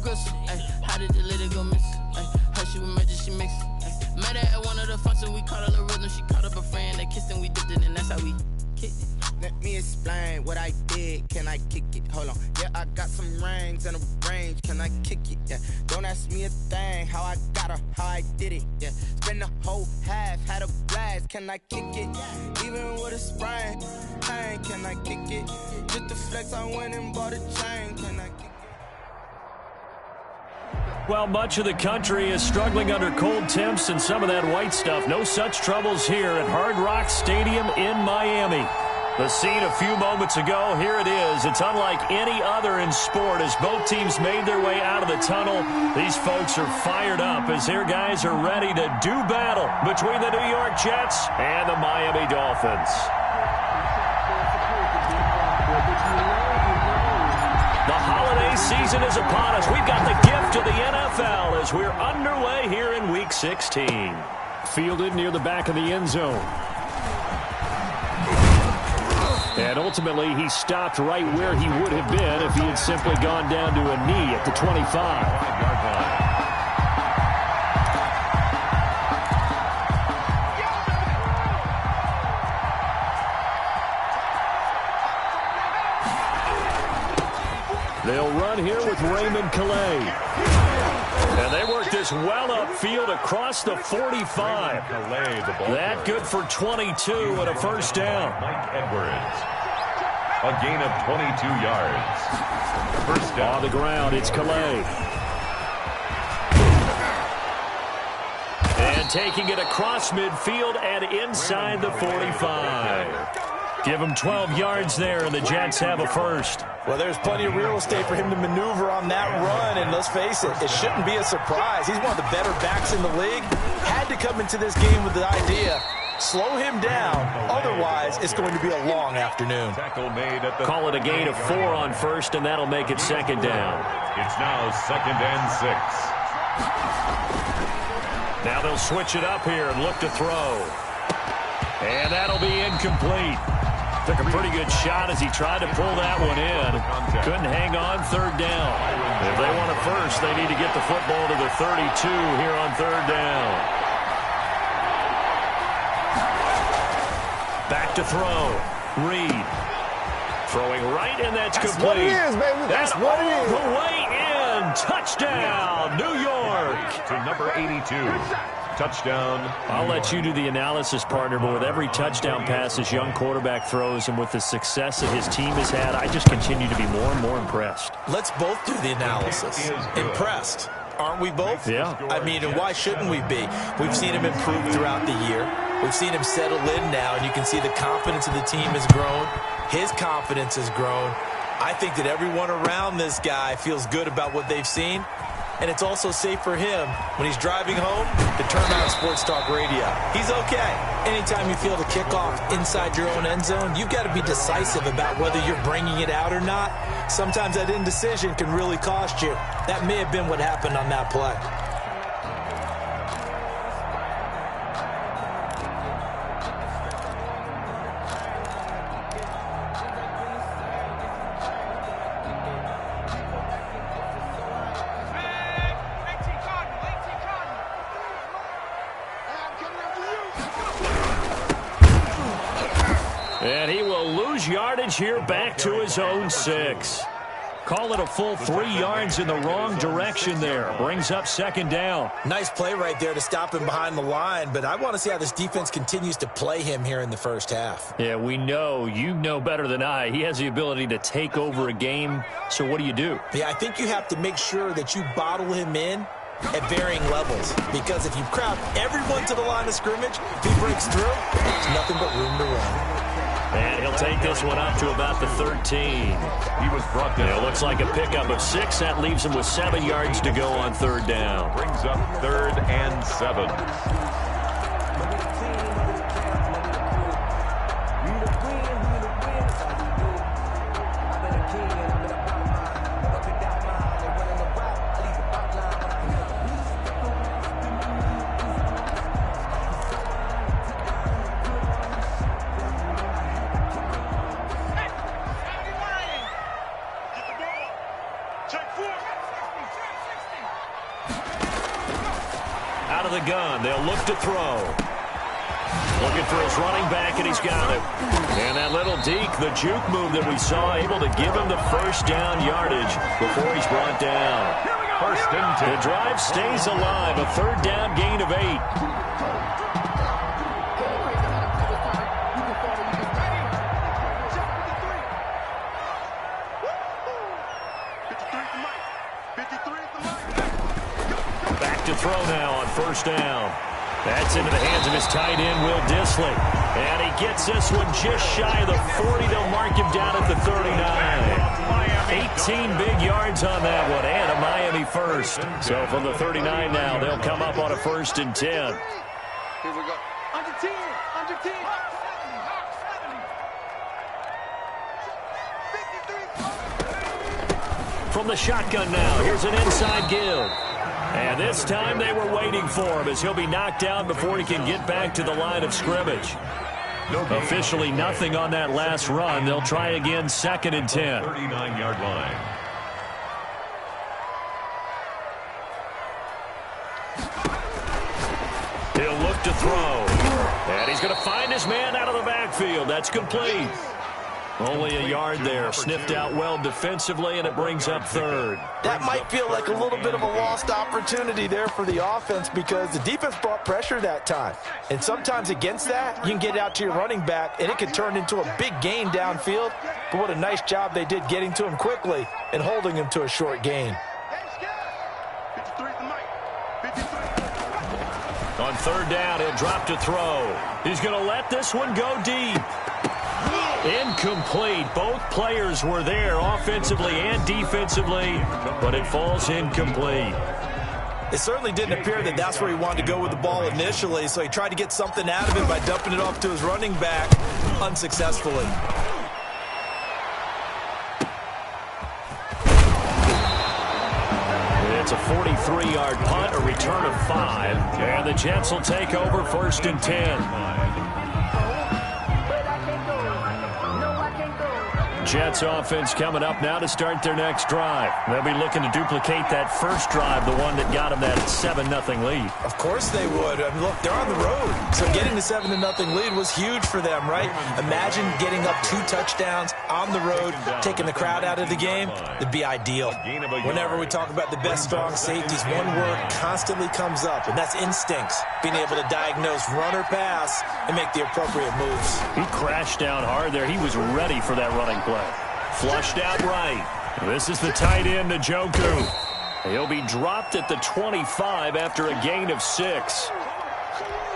crystal. Ay, how did the lady go miss? Ay, how she was magic, she mixed. Met her at one of the functions, we caught her the rhythm. She caught up a friend, they kissed and we dipped it, and that's how we kicked it. Let me explain what I did. Can I kick it? Hold on. Yeah, I got some rings and a range. Can I kick it? Yeah. Don't ask me a thing. How I got her, how I did it. Yeah. Spend the whole half, had a blast. Can I kick it? Even with a sprain. Pain, can I kick it? Just the flex, I went and bought a chain. Can I kick it? Well, much of the country is struggling under cold temps and some of that white stuff. No such troubles here at Hard Rock Stadium in Miami. The scene a few moments ago, here it is. It's unlike any other in sport as both teams made their way out of the tunnel. These folks are fired up as their guys are ready to do battle between the New York Jets and the Miami Dolphins. The holiday season is upon us. We've got the gift of the NFL as we're underway here in Week 16. Fielded near the back of the end zone. And ultimately, he stopped right where he would have been if he had simply gone down to a knee at the 25-yard line. They'll run here with Raymond Calais. And they work this well upfield across the 45. That good for 22 and a first down. Mike Edwards. A gain of 22 yards. First down. On the ground, it's Calais. And taking it across midfield and inside the 45. Give him 12 yards there, and the Jets have a first. Well, there's plenty of real estate for him to maneuver on that run, and let's face it, it shouldn't be a surprise. He's one of the better backs in the league. Had to come into this game with the idea, slow him down, otherwise it's going to be a long afternoon. Call it a gain of 4 on first, and that'll make it second down. It's now 2nd and 6. Now they'll switch it up here and look to throw. And that'll be incomplete. Took a pretty good shot as he tried to pull that one in. Couldn't hang on third down. If they want a first, they need to get the football to the 32 here on third down. Back to throw. Reed. Throwing right, and that's complete. That's what it is, baby. That's what it is. The way in. Touchdown, New York. To number 82. Touchdown. I'll let you do the analysis, partner, but with every touchdown pass this young quarterback throws and with the success that his team has had, I just continue to be more and more impressed. Let's both do the analysis. Impressed. Aren't we both? Yeah. I mean, and why shouldn't we be? We've seen him improve throughout the year. We've seen him settle in now, and you can see the confidence of the team has grown. His confidence has grown. I think that everyone around this guy feels good about what they've seen. And it's also safe for him when he's driving home to turn on Sports Talk Radio. He's okay. Anytime you feel the kickoff inside your own end zone, you've got to be decisive about whether you're bringing it out or not. Sometimes that indecision can really cost you. That may have been what happened on that play. And he will lose yardage here back to his own 6. Call it a full 3 yards in the wrong direction there. Brings up second down. Nice play right there to stop him behind the line, but I want to see how this defense continues to play him here in the first half. Yeah, we know. You know better than I. He has the ability to take over a game, so what do you do? Yeah, I think you have to make sure that you bottle him in at varying levels, because if you crowd everyone to the line of scrimmage, if he breaks through, there's nothing but room to run. And he'll take this one up to about the 13. He was brought down. It looks like a pickup of 6. That leaves him with 7 yards to go on third down. Brings up 3rd and 7. Out of the gun, they'll look to throw. Looking for his running back, and he's got it. And that little deke, the juke move that we saw, able to give him the first down yardage before he's brought down. First and 10. The drive stays alive, a third down gain of 8. Back to throw now on first down. That's into the hands of his tight end, Will Dissly. And he gets this one just shy of the 40. They'll mark him down at the 39. 18 big yards on that one, and a Miami first. So from the 39 now, they'll come up on a 1st and 10. Here we go. Under 10. Under 10. From the shotgun now, here's an inside give. And this time they were waiting for him as he'll be knocked down before he can get back to the line of scrimmage. Officially nothing on that last run. They'll try again, 2nd and 10. 39-yard line. He'll look to throw. And he's going to find his man out of the backfield. That's complete. Only a yard there. Sniffed out well defensively, and it brings up 3rd. That might feel like a little bit of a lost opportunity there for the offense because the defense brought pressure that time. And sometimes against that, you can get out to your running back, and it can turn into a big gain downfield. But what a nice job they did getting to him quickly and holding him to a short gain. On 3rd down, he'll drop to throw. He's going to let this one go deep. Incomplete. Both players were there offensively and defensively, but it falls incomplete. It certainly didn't appear that that's where he wanted to go with the ball initially, so he tried to get something out of it by dumping it off to his running back unsuccessfully. It's a 43-yard punt, a return of 5, and the Jets will take over 1st and 10. Jets offense coming up now to start their next drive. They'll be looking to duplicate that first drive, the one that got them that 7-0 lead. Of course they would. I mean, look, they're on the road, so getting the 7-0 lead was huge for them, right? Imagine getting up 2 touchdowns on the road, taking the crowd out of the game. It'd be ideal. Whenever we talk about the best strong safeties, one word constantly comes up, and that's instincts. Being able to diagnose run or pass and make the appropriate moves. He crashed down hard there. He was ready for that running play. Flushed out right. This is the tight end, Njoku. He'll be dropped at the 25 after a gain of 6.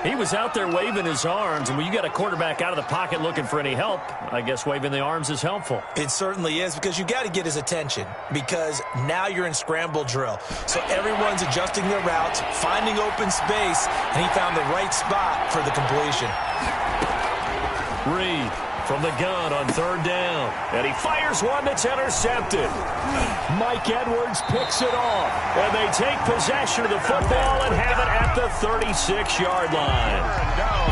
He was out there waving his arms, and when you got a quarterback out of the pocket looking for any help, I guess waving the arms is helpful. It certainly is, because you got to get his attention, because now you're in scramble drill. So everyone's adjusting their routes, finding open space, and he found the right spot for the completion. Reed from the gun on 3rd down, and he fires one that's intercepted. Mike Edwards picks it off, and they take possession of the football and have it at the 36-yard line.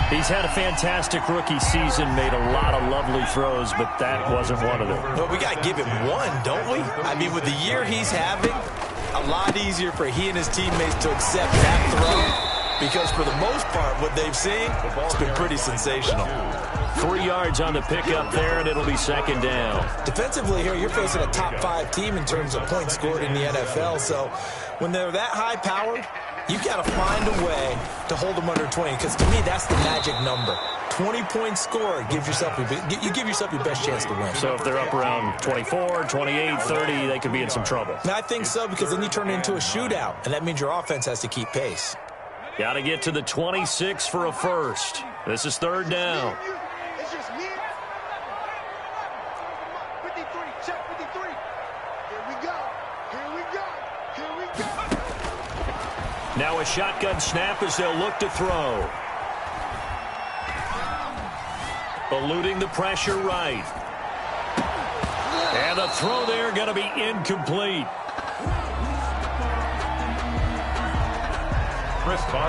He's had a fantastic rookie season, made a lot of lovely throws, but that wasn't one of them. Well, we got to give him one, don't we? I mean, with the year he's having, a lot easier for he and his teammates to accept that throw, because for the most part, what they've seen, it's been pretty sensational. 3 yards on the pickup there, and it'll be 2nd down. Defensively here, you're facing a top-5 team in terms of points scored in the NFL, so when they're that high-powered, you've got to find a way to hold them under 20, because to me, that's the magic number. 20 points scored gives yourself you give yourself your best chance to win. So if they're up around 24, 28, 30, they could be in some trouble. And I think so, because then you turn it into a shootout, and that means your offense has to keep pace. Got to get to the 26 for a first. This is 3rd down. Now a shotgun snap as they'll look to throw. Eluding the pressure right. And the throw there going to be incomplete.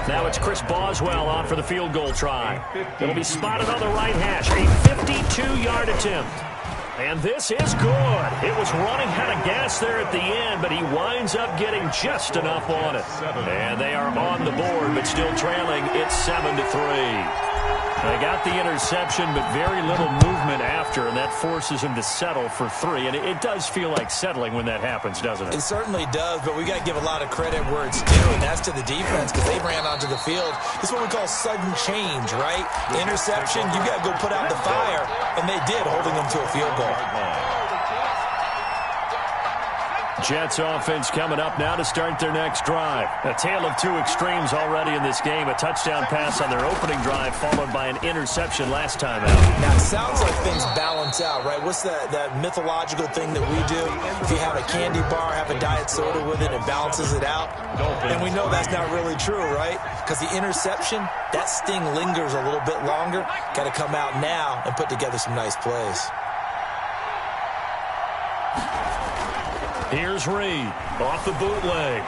Now it's Chris Boswell on for the field goal try. It'll be spotted on the right hash. A 52-yard attempt. And this is good. It was running out of gas there at the end, but he winds up getting just enough on it. And they are on the board, but still trailing. It's 7-3. They got the interception, but very little movement after, and that forces him to settle for 3. And it does feel like settling when that happens, doesn't it? It certainly does, but we got to give a lot of credit where it's due, and that's to the defense because they ran onto the field. This is what we call sudden change, right? Interception, you got to go put out the fire, and they did, holding them to a field goal. Jets offense coming up now to start their next drive. A tale of two extremes already in this game. A touchdown pass on their opening drive followed by an interception last time out. Now, it sounds like things balance out, right? What's that mythological thing that we do? If you have a candy bar, have a diet soda with it, it balances it out. And we know that's not really true, right? Because the interception, that sting lingers a little bit longer. Got to come out now and put together some nice plays. Here's Reed off the bootleg.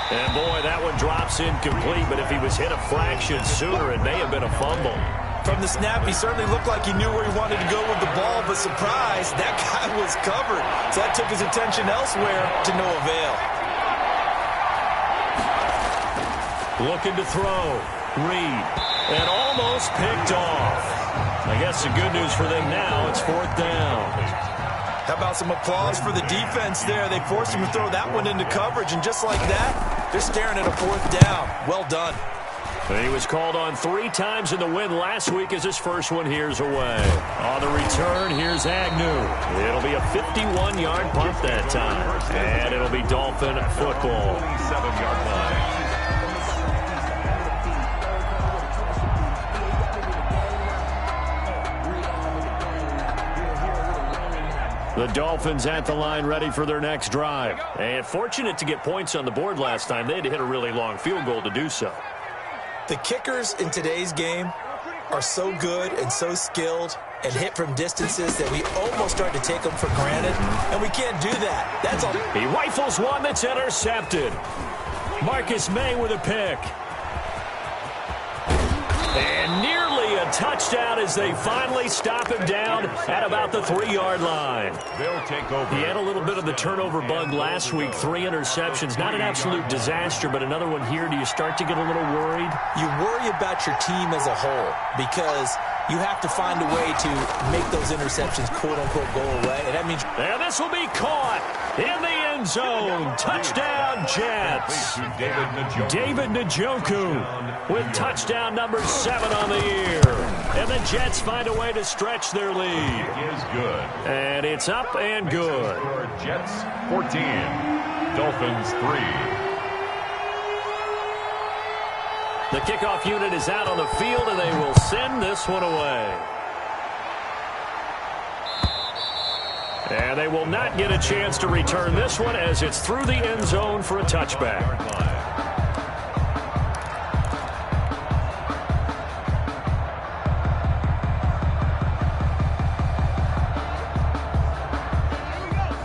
And boy, that one drops incomplete, but if he was hit a fraction sooner, it may have been a fumble. From the snap, he certainly looked like he knew where he wanted to go with the ball, but surprise, that guy was covered. So that took his attention elsewhere to no avail. Looking to throw. Reed. And almost picked off. I guess the good news for them now, it's 4th down. How about some applause for the defense there? They forced him to throw that one into coverage, and just like that, they're staring at a 4th down. Well done. He was called on 3 times in the win last week as his first one here's away. On the return, here's Agnew. It'll be a 51-yard punt that time. And it'll be Dolphin football. 27-yard line. The Dolphins at the line ready for their next drive. And fortunate to get points on the board last time. They had to hit a really long field goal to do so. The kickers in today's game are so good and so skilled and hit from distances that we almost start to take them for granted, and we can't do that. That's all. He rifles one that's intercepted. Marcus May with a pick. And nearly a touchdown as they finally stop him down at about the 3-yard line. They'll take over. He had a little bit of the turnover bug last week. 3 interceptions. Not an absolute disaster, but another one here. Do you start to get a little worried? You worry about your team as a whole because you have to find a way to make those interceptions, quote-unquote, go away. And that means... And this will be caught in the end zone. Touchdown, Jets. David Njoku with touchdown number 7 on the year. And the Jets find a way to stretch their lead. It is good. And it's up and good. Jets 14, Dolphins 3. The kickoff unit is out on the field, and they will send this one away. And they will not get a chance to return this one as it's through the end zone for a touchback.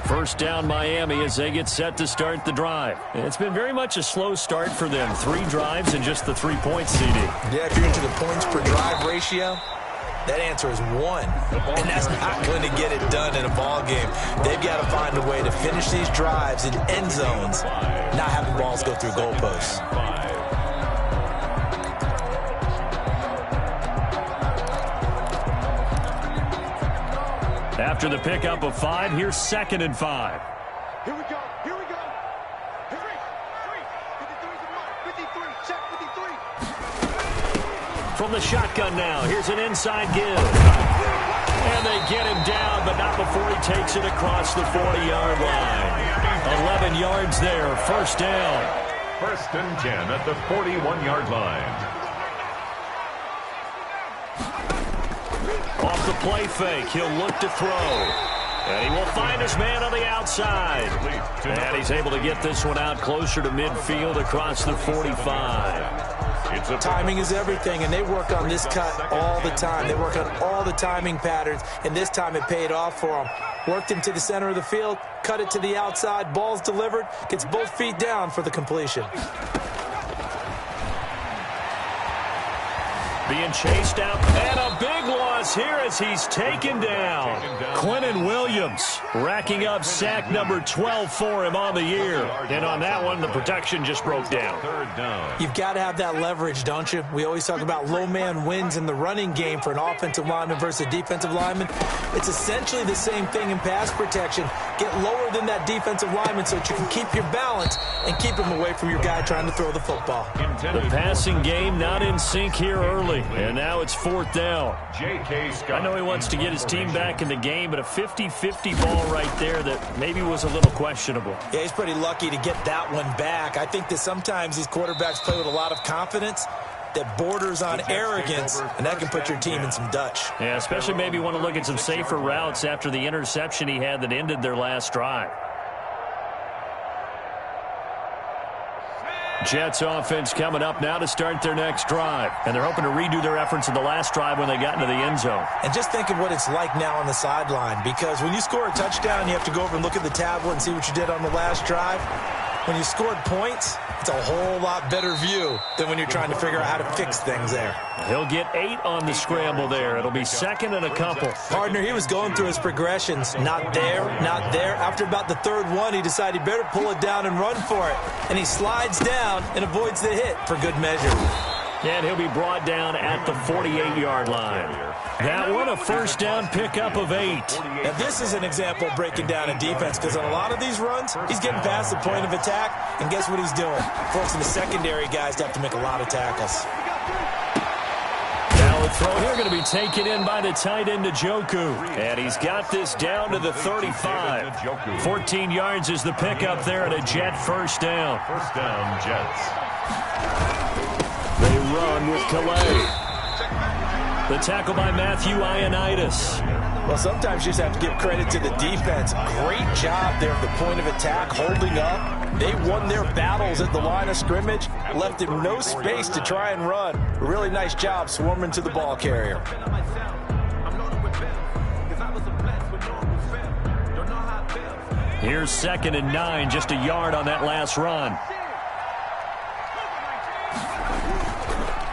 First down Miami as they get set to start the drive. It's been very much a slow start for them. 3 drives and just the 3-point CD. Yeah, if you're into the points per drive ratio, that answer is 1. And that's not going to get it done in a ball game. They've got to find a way to finish these drives in end zones, not having balls go through goalposts. After the pickup of 5, here's 2nd and 5. Here we go. Here we go. 53. 53 is the mark. 53. Check 53. From the shotgun now, here's an inside give. And they get him down, but not before he takes it across the 40-yard line. 11 yards there, first down. 1st and 10 at the 41-yard line. Off the play fake, he'll look to throw. And he will find his man on the outside. And he's able to get this one out closer to midfield across the 45. Timing is everything, and they work on this cut all the time. They work on all the timing patterns, and this time it paid off for them. Worked him to the center of the field, cut it to the outside, ball's delivered, gets both feet down for the completion. being chased out. And a big loss here as he's taken down. Quinnen Williams racking up sack number 12 for him on the year. And on that one, the protection just broke down. You've got to have that leverage, don't you? We always talk about low man wins in the running game for an offensive lineman versus a defensive lineman. It's essentially the same thing in pass protection. Get lower than that defensive lineman so that you can keep your balance and keep him away from your guy trying to throw the football. The passing game not in sync here early, and now it's 4th down. I know he wants to get his team back in the game, but a 50-50 ball right there that maybe was a little questionable. Yeah, he's pretty lucky to get that one back. I think that sometimes these quarterbacks play with a lot of confidence that borders on arrogance, and that can put your team in some Dutch. Yeah, especially maybe want to look at some safer routes after the interception he had that ended their last drive. Jets offense coming up now to start their next drive. And they're hoping to redo their efforts in the last drive when they got into the end zone. And just think of what it's like now on the sideline, because when you score a touchdown, you have to go over and look at the tablet and see what you did on the last drive. When you scored points, it's a whole lot better view than when you're trying to figure out how to fix things there. He'll get 8 on the scramble there. It'll be 2nd and a couple. Partner, he was going through his progressions. Not there, not there. After about the 3rd one, he decided he better pull it down and run for it. And he slides down and avoids the hit for good measure. And he'll be brought down at the 48-yard line. That one a first down pickup of 8. Now this is an example of breaking down a defense, because on a lot of these runs, he's getting past the point of attack, and guess what he's doing? Forcing the secondary guys to have to make a lot of tackles. Now a throw here going to be taken in by the tight end Njoku. And he's got this down to the 35. 14 yards is the pickup there at a Jet first down. First down, Jets. They run with Calais. The tackle by Matthew Ioannidis. Well, sometimes you just have to give credit to the defense. Great job there at the point of attack, holding up. They won their battles at the line of scrimmage, left him no space to try and run. Really nice job swarming to the ball carrier. Here's 2nd and 9, just a yard on that last run.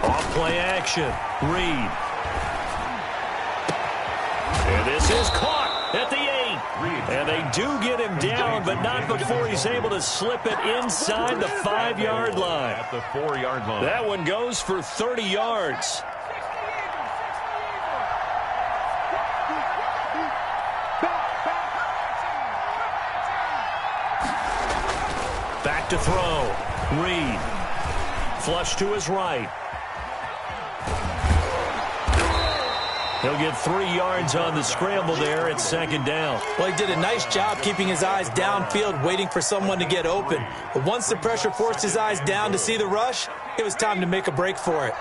Off play action, Reed. And this is caught at the 8. And they do get him down, but not before he's able to slip it inside the 5-yard line. At the 4-yard line. That one goes for 30 yards. Back to throw. Reed. Flush to his right. He'll get 3 yards on the scramble there at 2nd down. Well, he did a nice job keeping his eyes downfield, waiting for someone to get open. But once the pressure forced his eyes down to see the rush, it was time to make a break for it.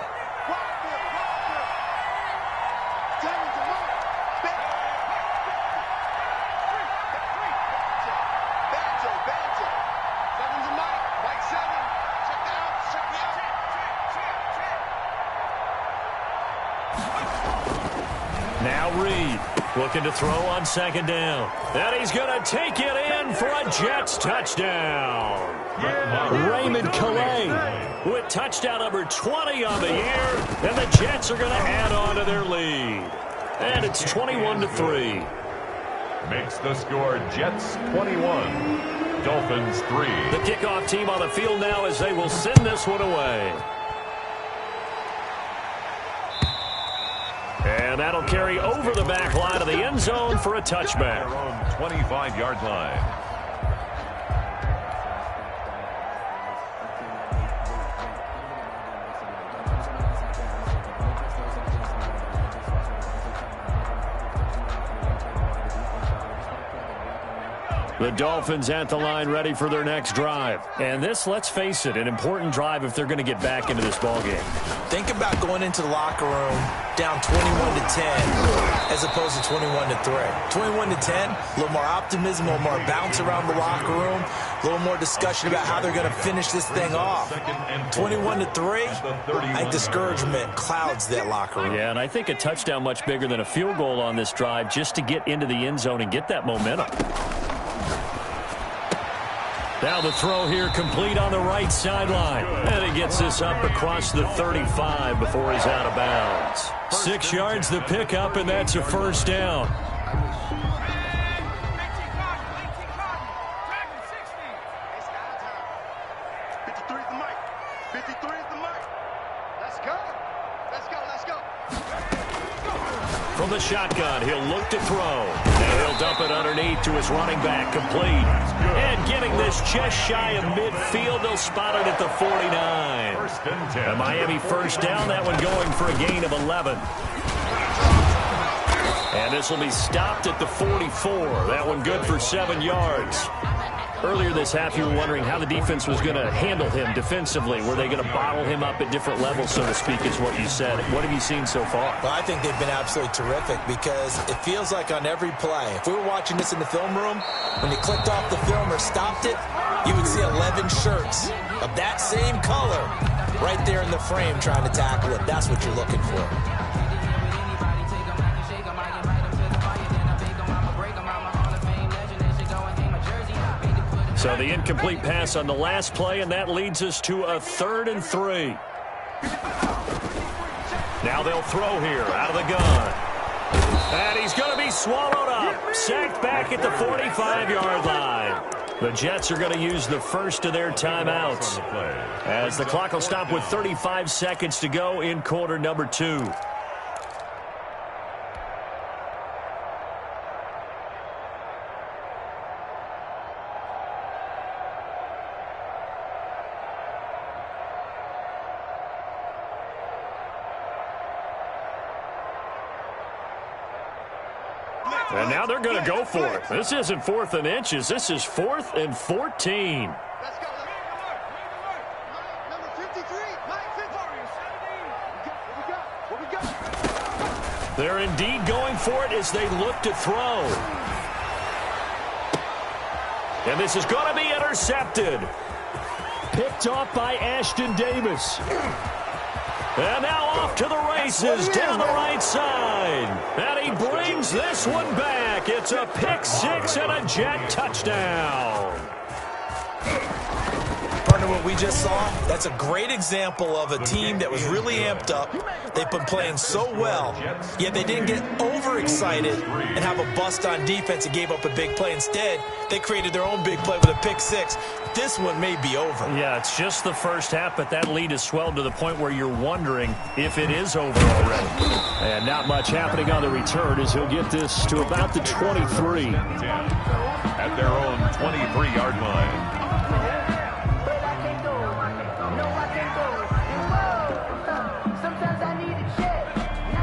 Now Reed looking to throw on 2nd down. And he's going to take it in for a Jets touchdown. Raymond Calais with touchdown number 20 on the year. And the Jets are going to add on to their lead. And it's 21-3. Makes the score Jets 21, Dolphins 3. The kickoff team on the field now as they will send this one away. And that'll carry over the back line of the end zone for a touchback. Their own 25-yard line. The Dolphins at the line ready for their next drive. And this, let's face it, an important drive if they're going to get back into this ballgame. Think about going into the locker room down 21-10 as opposed to 21-3. 21-10, a little more optimism, a little more bounce around the locker room, a little more discussion about how they're going to finish this thing off. 21-3, I think discouragement clouds that locker room. Yeah, and I think a touchdown much bigger than a field goal on this drive just to get into the end zone and get that momentum. Now the throw here complete on the right sideline. And he gets this up across the 35 before he's out of bounds. 6 yards the pickup, and that's a first down. From the shotgun, he'll look to throw. And he'll dump it underneath to his running back, complete. And getting this just shy of midfield, they'll spot it at the 49. A Miami first down, that one going for a gain of 11. And this will be stopped at the 44. That one good for 7 yards. Earlier this half, you were wondering how the defense was going to handle him defensively. Were they going to bottle him up at different levels, so to speak, is what you said. What have you seen so far? Well, I think they've been absolutely terrific because it feels like on every play, if we were watching this in the film room, when you clicked off the film or stopped it, you would see 11 shirts of that same color right there in the frame trying to tackle it. That's what you're looking for. So the incomplete pass on the last play, and that leads us to a 3rd and 3. Now they'll throw here out of the gun. And he's going to be swallowed up. Sacked back at the 45-yard line. The Jets are going to use the first of their timeouts, as the clock will stop with 35 seconds to go in quarter number 2. And now they're going to go for it. This isn't 4th and inches. This is 4th and 14. Let's go. Number 53, Mike 50. What we got? They're indeed going for it as they look to throw. And this is going to be intercepted. Picked off by Ashton Davis. And now off to the races down the right side. And he brings this one back. It's a pick 6 and a Jet touchdown. Partner, what we just saw, that's a great example of a team that was really amped up. They've been playing so well, yet they didn't get overexcited and have a bust on defense and gave up a big play. Instead, they created their own big play with a pick 6. This one may be over. Yeah, it's just the first half, but that lead has swelled to the point where you're wondering if it is over already. And not much happening on the return as he'll get this to about the 23. At their own 23-yard line.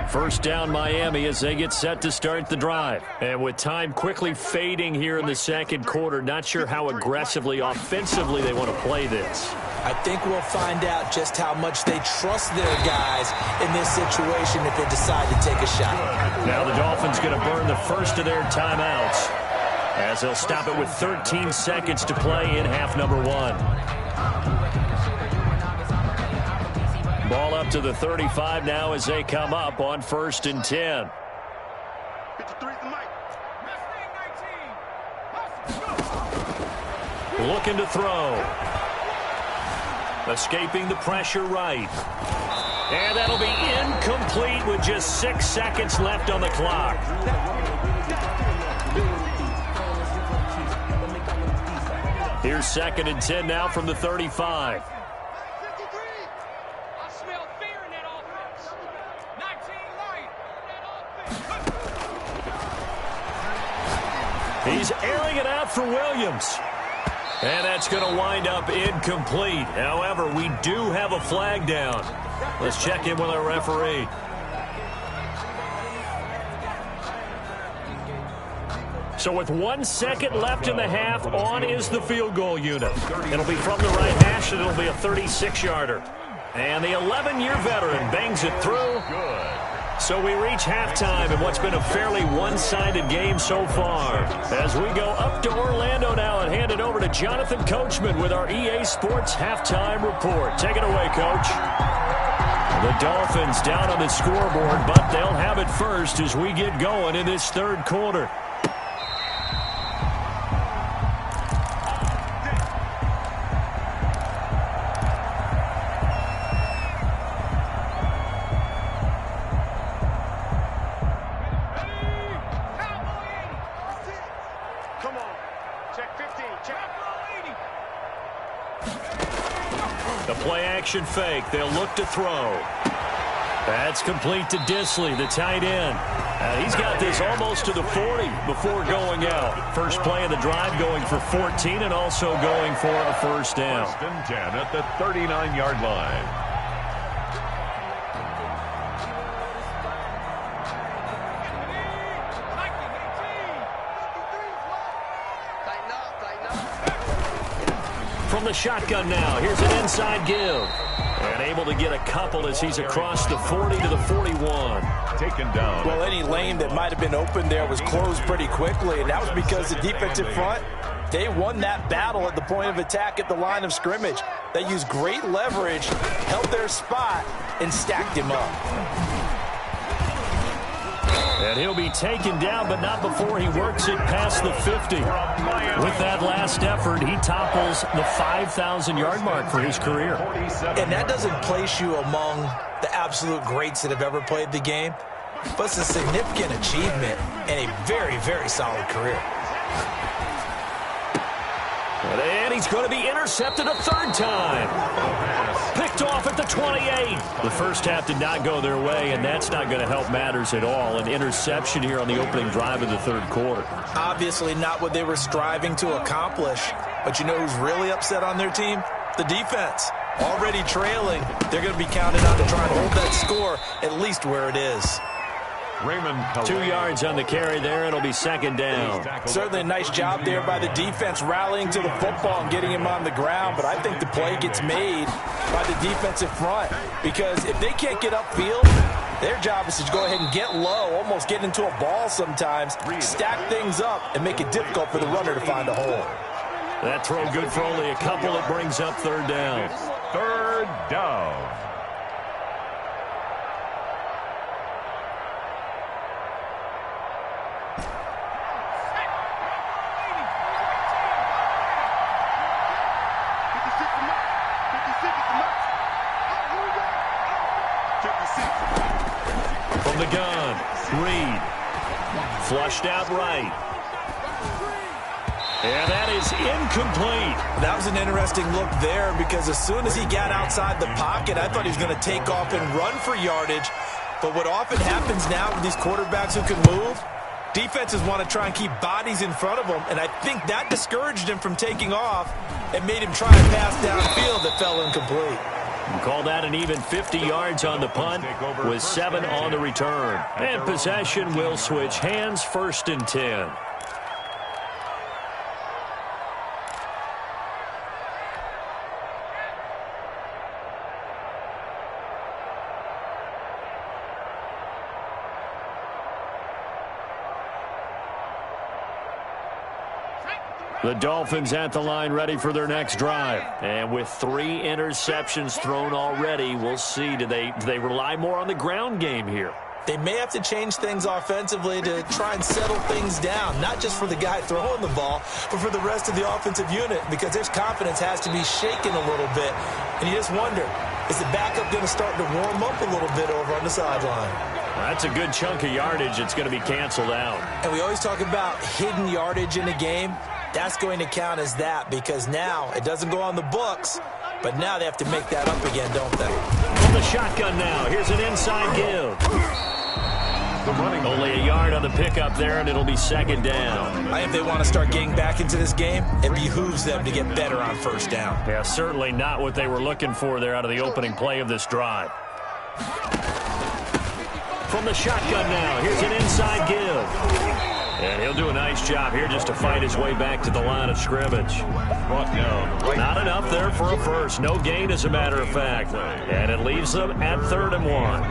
First down Miami as they get set to start the drive. And with time quickly fading here in the second quarter, not sure how aggressively, offensively they want to play this. I think we'll find out just how much they trust their guys in this situation if they decide to take a shot. Now the Dolphins going to burn the first of their timeouts as they'll stop it with 13 seconds to play in half number 1. Ball up to the 35 now as they come up on 1st and 10. 53's the mic. Looking to throw. Escaping the pressure right. And that'll be incomplete with just 6 seconds left on the clock. Here's 2nd and 10 now from the 35. He's airing it out for Williams. And that's going to wind up incomplete. However, we do have a flag down. Let's check in with our referee. So with 1 second left in the half, on is the field goal unit. It'll be from the right hash, and it'll be a 36-yarder. And the 11-year veteran bangs it through. So we reach halftime in what's been a fairly one-sided game so far. As we go up to Orlando now and hand it over to Jonathan Coachman with our EA Sports Halftime Report. Take it away, Coach. The Dolphins down on the scoreboard, but they'll have it first as we get going in this third quarter. The play-action fake. They'll look to throw. That's complete to Disley, the tight end. He's got this almost to the 40 before going out. First play of the drive going for 14 and also going for a first down. 1st and 10 at the 39-yard line. From the shotgun now, here's an inside give. And able to get a couple as he's across the 40 to the 41. Taken down. Well, any lane that might have been open there was closed pretty quickly, and that was because the defensive front, they won that battle at the point of attack at the line of scrimmage. They used great leverage, held their spot, and stacked him up. And he'll be taken down, but not before he works it past the 50. With that last effort, he topples the 5,000-yard mark for his career. And that doesn't place you among the absolute greats that have ever played the game, but it's a significant achievement and a very, very solid career. And he's going to be intercepted a third time. Picked off at the 28. The first half did not go their way, and that's not going to help matters at all. An interception here on the opening drive of the third quarter. Obviously not what they were striving to accomplish, but you know who's really upset on their team? The defense. Already trailing, they're going to be counted on to try and hold that score at least where it is. 2 yards on the carry there. It'll be second down. Certainly a nice job there by the defense rallying to the football and getting him on the ground, but I think the play gets made by the defensive front because if they can't get upfield, their job is to go ahead and get low, almost get into a ball sometimes, stack things up, and make it difficult for the runner to find a hole. That throw good for only a couple. It brings up third down. Third down. From the gun, Reed. Flushed out right. And that is incomplete. That was an interesting look there because as soon as he got outside the pocket, I thought he was going to take off and run for yardage. But what often happens now with these quarterbacks who can move, defenses want to try and keep bodies in front of them, and I think that discouraged him from taking off and made him try and pass downfield that fell incomplete. Call that an even 50 yards on the punt with 7 on the return. And possession will switch hands, 1st and 10. The Dolphins at the line ready for their next drive. And with 3 interceptions thrown already, we'll see. Do they rely more on the ground game here? They may have to change things offensively to try and settle things down, not just for the guy throwing the ball, but for the rest of the offensive unit, because their confidence has to be shaken a little bit. And you just wonder, is the backup going to start to warm up a little bit over on the sideline? That's a good chunk of yardage. It's going to be canceled out. And we always talk about hidden yardage in a game. That's going to count as that because now it doesn't go on the books, but now they have to make that up again, don't they? From the shotgun now, here's an inside give. Only a yard on the pickup there, and it'll be second down. If they want to start getting back into this game, it behooves them to get better on first down. Yeah, certainly not what they were looking for there out of the opening play of this drive. From the shotgun now, here's an inside give. And he'll do a nice job here just to fight his way back to the line of scrimmage. Not enough there for a first. No gain, as a matter of fact. And it leaves them at 3rd and 1.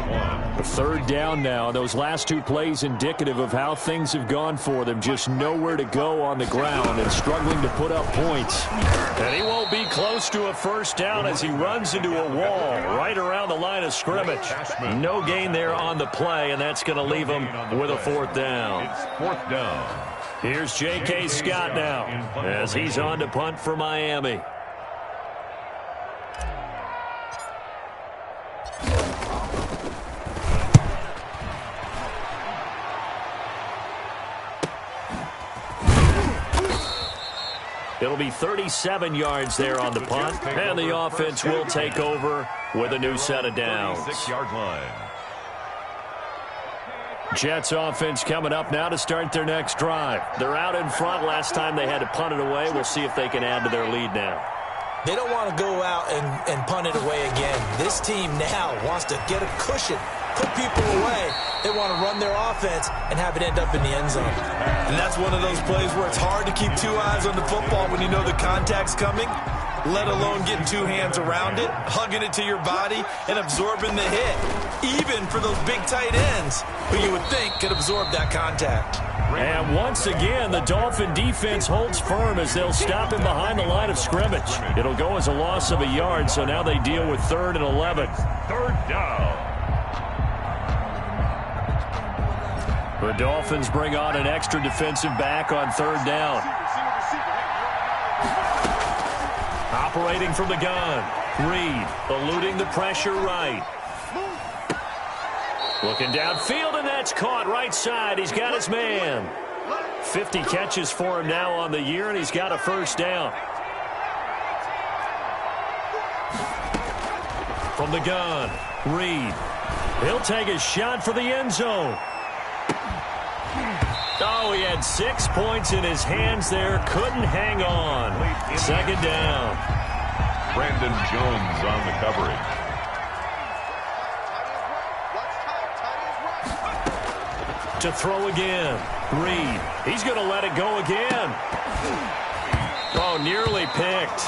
A third down now. Those last 2 plays indicative of how things have gone for them. Just nowhere to go on the ground and struggling to put up points. And he won't be close to a first down as he runs into a wall right around the line of scrimmage. No gain there on the play, and that's going to leave him with a 4th down. It's 4th down. Here's J.K. Scott now as he's on to punt for Miami. It'll be 37 yards there on the punt, and the offense will take over with a new set of downs. 36-yard line. Jets offense coming up now to start their next drive. They're out in front. Last time they had to punt it away. We'll see if they can add to their lead now. They don't want to go out and punt it away again. This team now wants to get a cushion, put people away. They want to run their offense and have it end up in the end zone. And that's one of those plays where it's hard to keep two eyes on the football when you know the contact's coming, let alone getting two hands around it, hugging it to your body, and absorbing the hit, even for those big tight ends who you would think could absorb that contact. And once again, the Dolphin defense holds firm as they'll stop him behind the line of scrimmage. It'll go as a loss of a yard, so now they deal with 3rd and 11. Third down. The Dolphins bring on an extra defensive back on 3rd down. Operating from the gun. Reed eluding the pressure right. Looking downfield, and that's caught right side. He's got his man. 50 catches for him now on the year, and he's got a first down. From the gun, Reed. He'll take a shot for the end zone. Oh, he had 6 points in his hands there. Couldn't hang on. 2nd down. Brandon Jones on the coverage. To throw again. Reed. He's going to let it go again. Oh, nearly picked.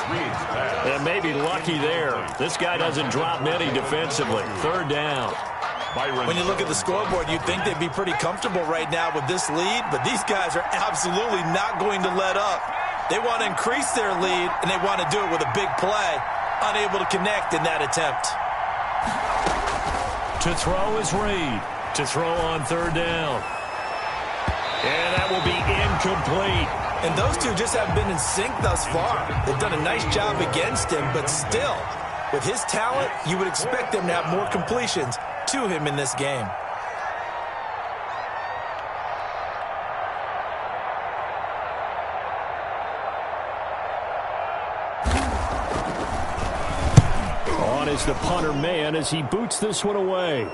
And maybe lucky there. This guy doesn't drop many defensively. 3rd down. When you look at the scoreboard, you'd think they'd be pretty comfortable right now with this lead, but these guys are absolutely not going to let up. They want to increase their lead, and they want to do it with a big play. Unable to connect in that attempt. To throw is Reed. To throw on 3rd down. And that will be incomplete. And those two just haven't been in sync thus far. They've done a nice job against him, but still, with his talent, you would expect them to have more completions to him in this game. On is the punter man as he boots this one away.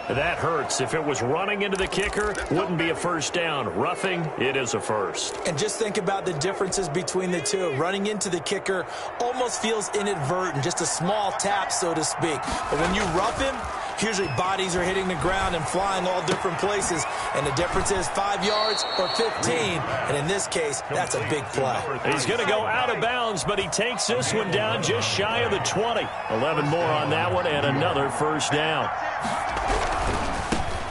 That hurts. If it was running into the kicker, wouldn't be a first down. Roughing, it is a first. And just think about the differences between the two. Running into the kicker almost feels inadvertent, just a small tap, so to speak. But when you rough him, usually bodies are hitting the ground and flying all different places. And the difference is 5 yards or 15. And in this case, that's a big play. He's going to go out of bounds, but he takes this one down just shy of the 20. 11 more on that one and another first down.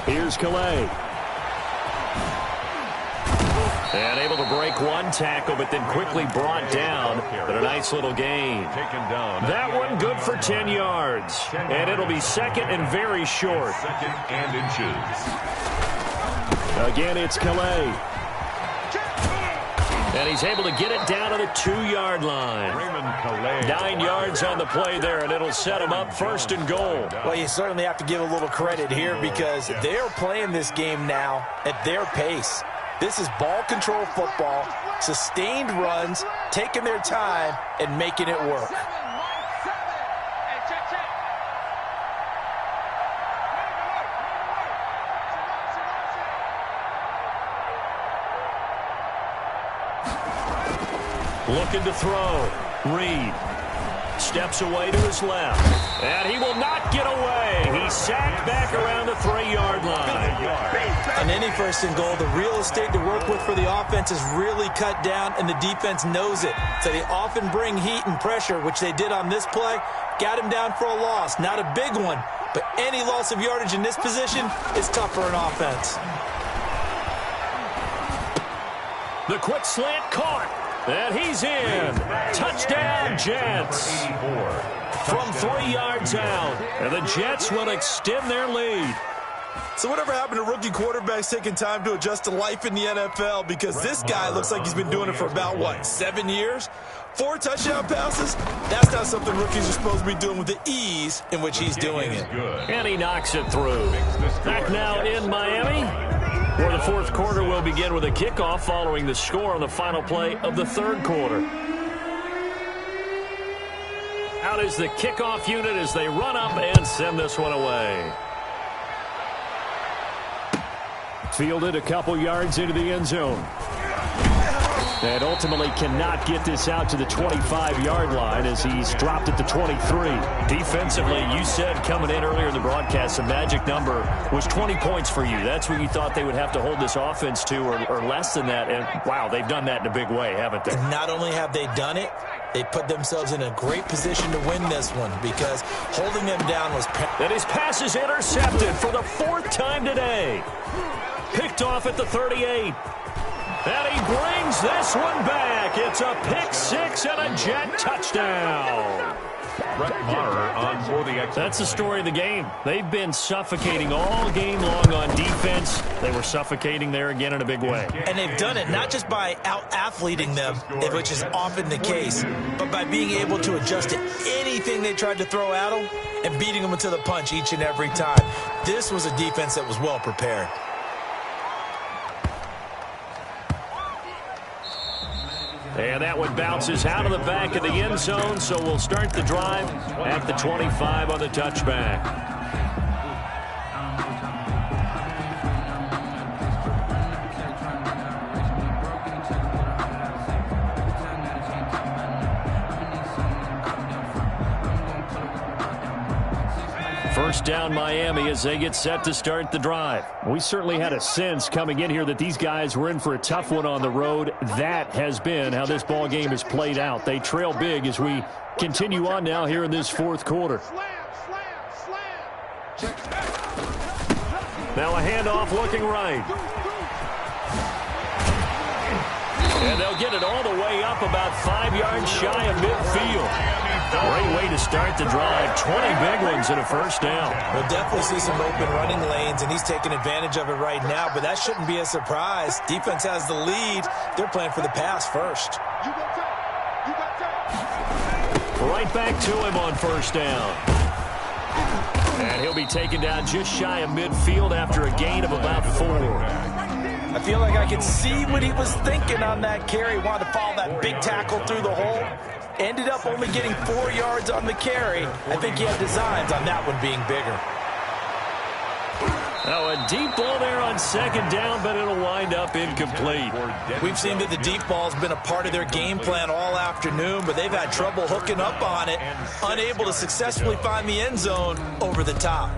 Here's Calais. And able to break one tackle, but then quickly brought down. But a nice little gain. That one good for 10 yards. And it'll be 2nd and very short. 2nd and inches. Again, it's Calais. And he's able to get it down to the 2-yard line. 9 yards on the play there, and it'll set him up 1st and goal. Well, you certainly have to give a little credit here because they're playing this game now at their pace. This is ball control football, sustained runs, taking their time, and making it work. Looking to throw. Reed steps away to his left. And he will not get away. He's sacked back around the 3-yard line. On any 1st and goal, the real estate to work with for the offense is really cut down, and the defense knows it. So they often bring heat and pressure, which they did on this play. Got him down for a loss. Not a big one, but any loss of yardage in this position is tough for an offense. The quick slant caught. And he's in. Touchdown, Jets. From 3 yards out. And the Jets will extend their lead. So whatever happened to rookie quarterbacks taking time to adjust to life in the NFL? Because this guy looks like he's been doing it for about, what, 7 years? 4 touchdown passes? That's not something rookies are supposed to be doing with the ease in which he's doing it. And he knocks it through. Back now in Miami, where the fourth quarter will begin with a kickoff following the score on the final play of the third quarter. Out is the kickoff unit as they run up and send this one away. Fielded a couple yards into the end zone. And ultimately cannot get this out to the 25-yard line as he's dropped at the 23. Defensively, you said coming in earlier in the broadcast, the magic number was 20 points for you. That's what you thought they would have to hold this offense to, or less than that. And, wow, they've done that in a big way, haven't they? And not only have they done it, they put themselves in a great position to win this one because holding them down was... And his pass is intercepted for the 4th time today. Picked off at the 38. And he brings this one back. It's a pick 6 and a Jet touchdown. That's the story of the game. They've been suffocating all game long on defense. They were suffocating there again in a big way. And they've done it not just by out-athleting them, which is often the case, but by being able to adjust to anything they tried to throw at them and beating them to the punch each and every time. This was a defense that was well prepared. And that one bounces out of the back of the end zone, so we'll start the drive at the 25 on the touchback. First down Miami as they get set to start the drive. We certainly had a sense coming in here that these guys were in for a tough one on the road. That has been how this ball game has played out. They trail big as we continue on now here in this fourth quarter. Now a handoff looking right. And they'll get it all the way up about 5 yards shy of midfield. Great way to start the drive. 20 big ones and a first down. We'll definitely see some open running lanes, and he's taking advantage of it right now, but that shouldn't be a surprise. Defense has the lead. They're playing for the pass first. Right back to him on first down. And he'll be taken down just shy of midfield after a gain of about 4. I feel like I could see what he was thinking on that carry. Wanted to follow that big tackle through the hole. Ended up only getting 4 yards on the carry. I think he had designs on that one being bigger. Oh, a deep ball there on second down, but it'll wind up incomplete. We've seen that the deep ball's been a part of their game plan all afternoon, but they've had trouble hooking up on it, unable to successfully find the end zone over the top.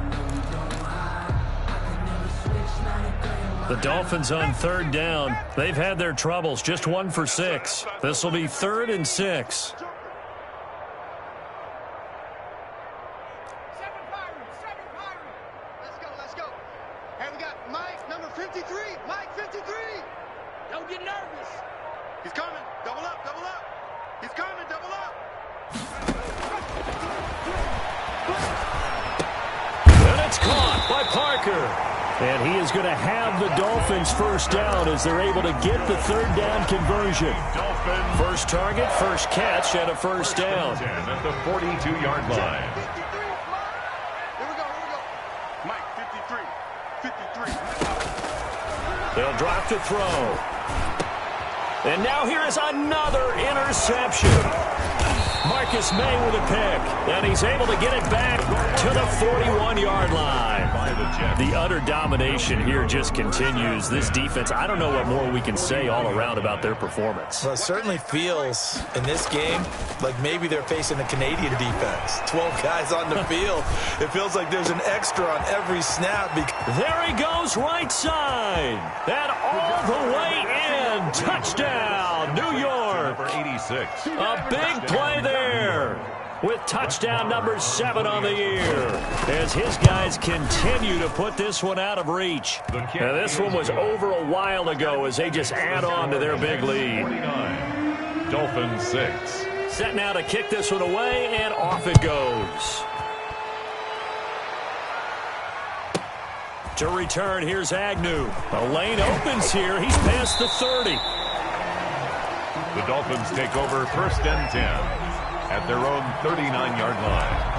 The Dolphins on third down. They've had their troubles, just 1 for 6. This will be 3rd and 6. Let's go. Hey, we got Mike, number 53. Mike, 53. Don't get nervous. He's coming. Double up. He's coming. Double up. And it's caught by Parker. And he is going to have the Dolphins first down as they're able to get the third down conversion. First target, first catch, and a first down. At the 42-yard line. Here we go. Mike, 53. They'll drop to throw. And now here is another interception. Marcus May with a pick. And he's able to get it back to the 41-yard line. The utter domination here just continues. This defense, I don't know what more we can say all around about their performance. Well, it certainly feels in this game like maybe they're facing a Canadian defense. 12 guys on the field. It feels like there's an extra on every snap. There he goes right side. And all the way in. Touchdown, New York. Number 86. A big play there with touchdown number 7 on the year as his guys continue to put this one out of reach. Now, this one was over a while ago as they just add on to their big lead. 49. Dolphins 6. Set now to kick this one away, and off it goes. To return, here's Agnew. The lane opens here. He's past the 30. The Dolphins take over 1st and 10 at their own 39-yard line.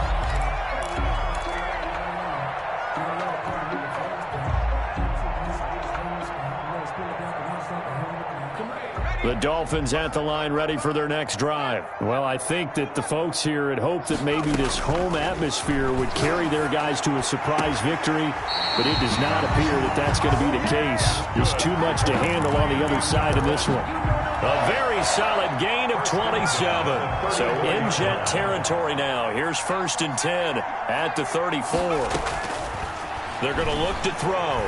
The Dolphins at the line ready for their next drive. Well, I think that the folks here had hoped that maybe this home atmosphere would carry their guys to a surprise victory, but it does not appear that that's going to be the case. There's too much to handle on the other side of this one. A very solid gain of 27. So in Jet territory now. Here's 1st and 10 at the 34. They're going to look to throw.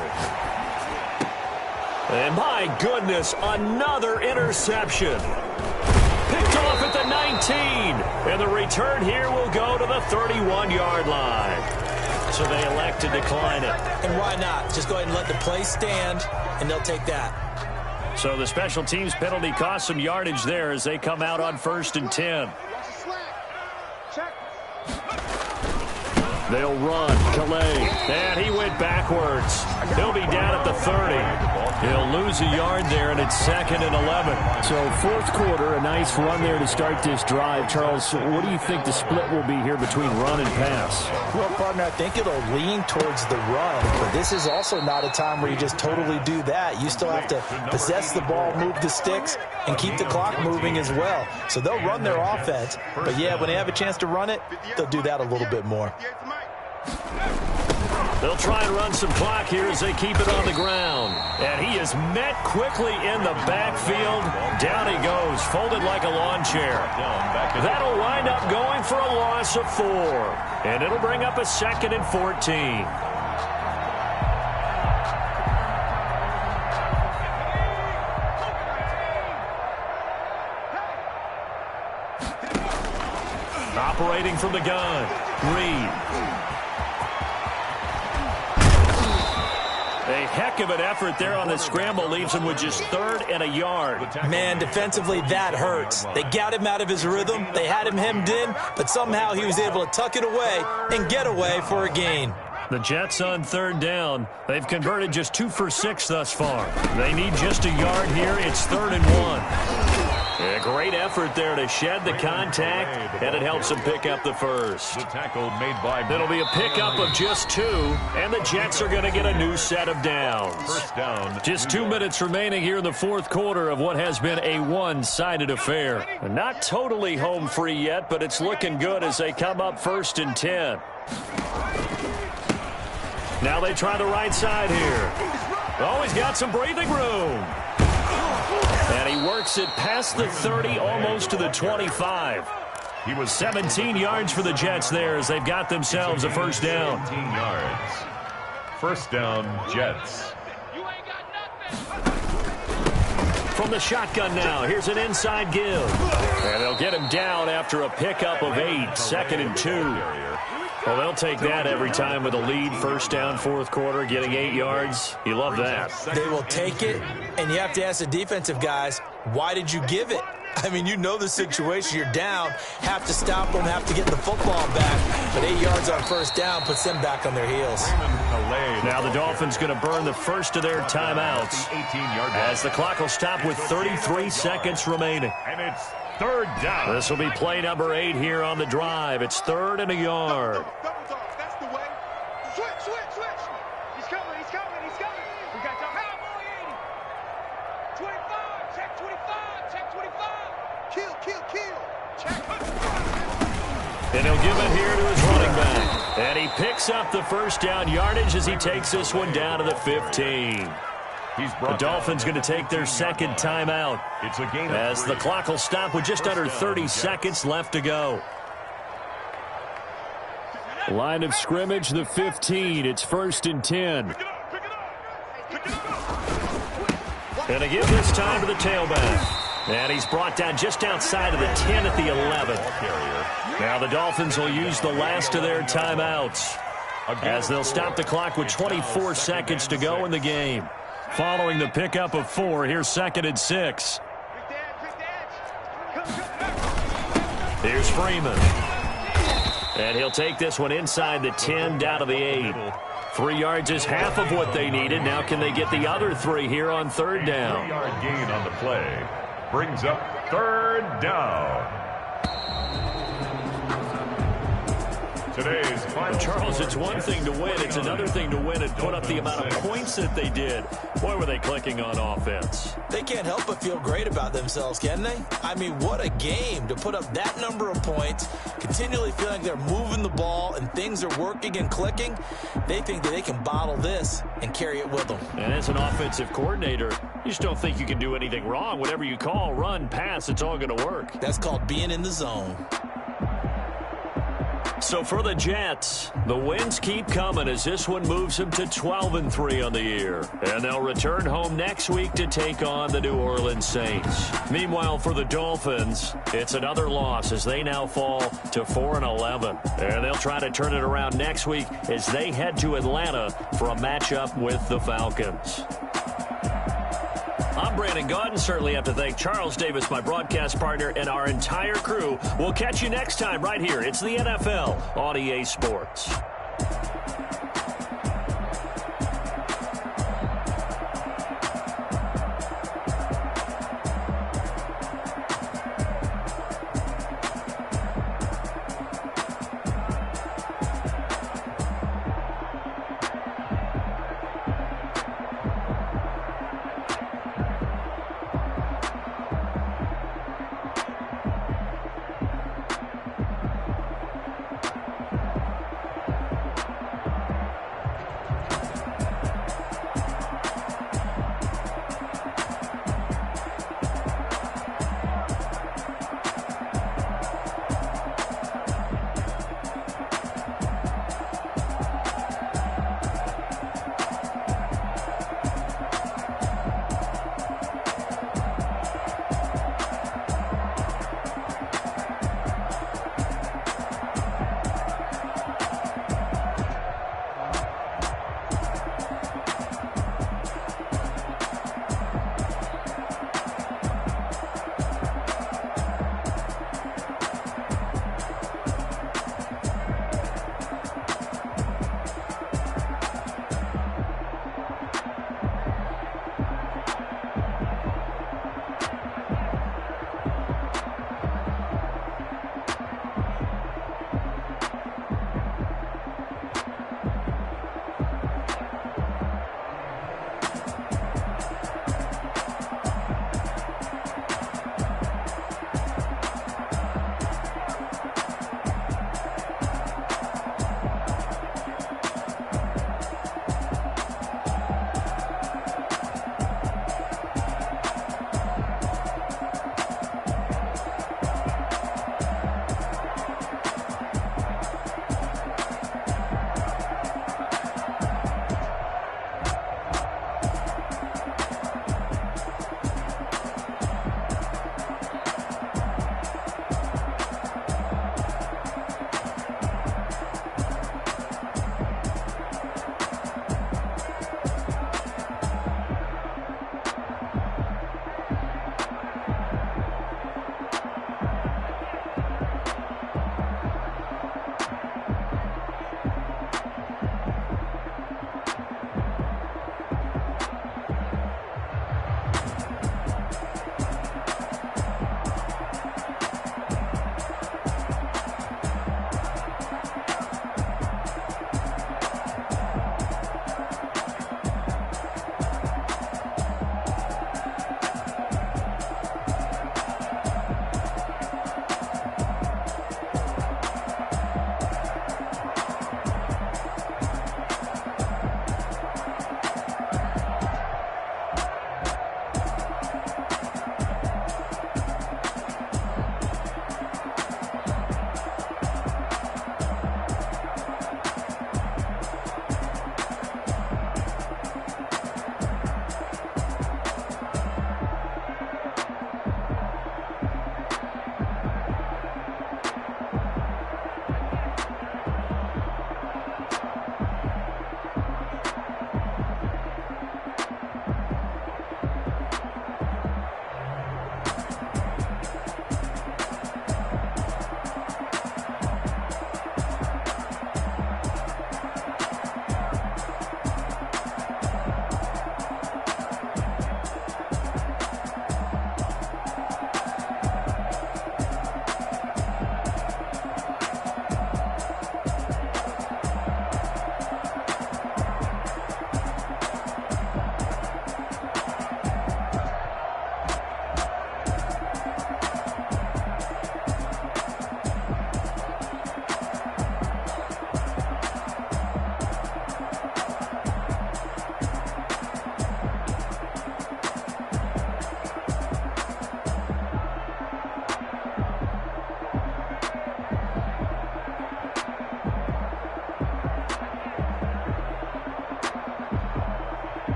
And my goodness, another interception. Picked off at the 19. And the return here will go to the 31-yard line. So they elect to decline it. And why not? Just go ahead and let the play stand, and they'll take that. So the special teams penalty cost some yardage there as they come out on 1st and 10. They'll run. Calais. And he went backwards. He'll be down at the 30. He'll lose a yard there, and it's 2nd and 11. So 4th quarter, a nice run there to start this drive. Charles, what do you think the split will be here between run and pass? Well, partner, I think it'll lean towards the run, but this is also not a time where you just totally do that. You still have to possess the ball, move the sticks, and keep the clock moving as well. So they'll run their offense, but yeah, when they have a chance to run it, they'll do that a little bit more. They'll try and run some clock here as they keep it on the ground. And he is met quickly in the backfield. Down he goes, folded like a lawn chair. That'll wind up going for a loss of 4. And it'll bring up a 2nd and 14. Operating from the gun, Reed. A heck of an effort there on the scramble leaves him with just 3rd and a yard. Man, defensively, that hurts. They got him out of his rhythm. They had him hemmed in, but somehow he was able to tuck it away and get away for a gain. The Jets on 3rd down. They've converted just 2 for 6 thus far. They need just a yard here. It's 3rd and 1. A great effort there to shed the contact, and it helps them pick up the first. The tackle made by... It'll be a pickup of just 2, and the Jets are going to get a new set of downs. 1st down. Just 2 minutes remaining here in the 4th quarter of what has been a one-sided affair. Not totally home free yet, but it's looking good as they come up 1st and 10. Now they try the right side here. Oh, he's got some breathing room. And he works it past the 30, almost to the 25. He was 17 yards for the Jets there as they've got themselves a 1st down. 17 yards. 1st down, Jets. From the shotgun now, here's an inside give. And they'll get him down after a pickup of 8, 2nd and 2. Well, they'll take that every time with a lead. 1st down, 4th quarter, getting 8 yards. You love that. They will take it, and you have to ask the defensive guys, why did you give it? I mean, you know the situation. You're down, have to stop them, have to get the football back. But 8 yards on 1st down puts them back on their heels. Now the Dolphins going to burn the first of their timeouts as the clock will stop with 33 seconds remaining. And it's 3rd down. This will be play number 8 here on the drive. It's 3rd and a yard. That's the way. Switch. He's coming. We got the Cowboy 80. 25. Check 25. Check 25. Kill. Check. And he'll give it here to his running back. And he picks up the 1st down yardage as he takes this one down to the 15. The Dolphins going to take their 2nd timeout as the clock will stop with just under 30 seconds left to go. Line of scrimmage, the 15. It's 1st and 10. And to give this time to the tailback. And he's brought down just outside of the 10 at the 11. Now the Dolphins will use the last of their timeouts as they'll stop the clock with 24 seconds to go in the game. Following the pickup of 4, here's 2nd and 6. Here's Freeman. And he'll take this one inside the 10 down to the 8. 3 yards is half of what they needed. Now can they get the other 3 here on third down? 3-yard gain on the play. Brings up third down. Today's final. Charles, it's one thing to win. It's another thing to win and put up the amount of points that they did. Boy, were they clicking on offense. They can't help but feel great about themselves, can they? I mean, what a game to put up that number of points, continually feeling like they're moving the ball and things are working and clicking. They think that they can bottle this and carry it with them. And as an offensive coordinator, you just don't think you can do anything wrong. Whatever you call, run, pass, it's all going to work. That's called being in the zone. So for the Jets, the wins keep coming as this one moves them to 12-3 on the year. And they'll return home next week to take on the New Orleans Saints. Meanwhile, for the Dolphins, it's another loss as they now fall to 4-11. And they'll try to turn it around next week as they head to Atlanta for a matchup with the Falcons. I'm Brandon Gaudin. Certainly have to thank Charles Davis, my broadcast partner, and our entire crew. We'll catch you next time right here. It's the NFL on EA Sports.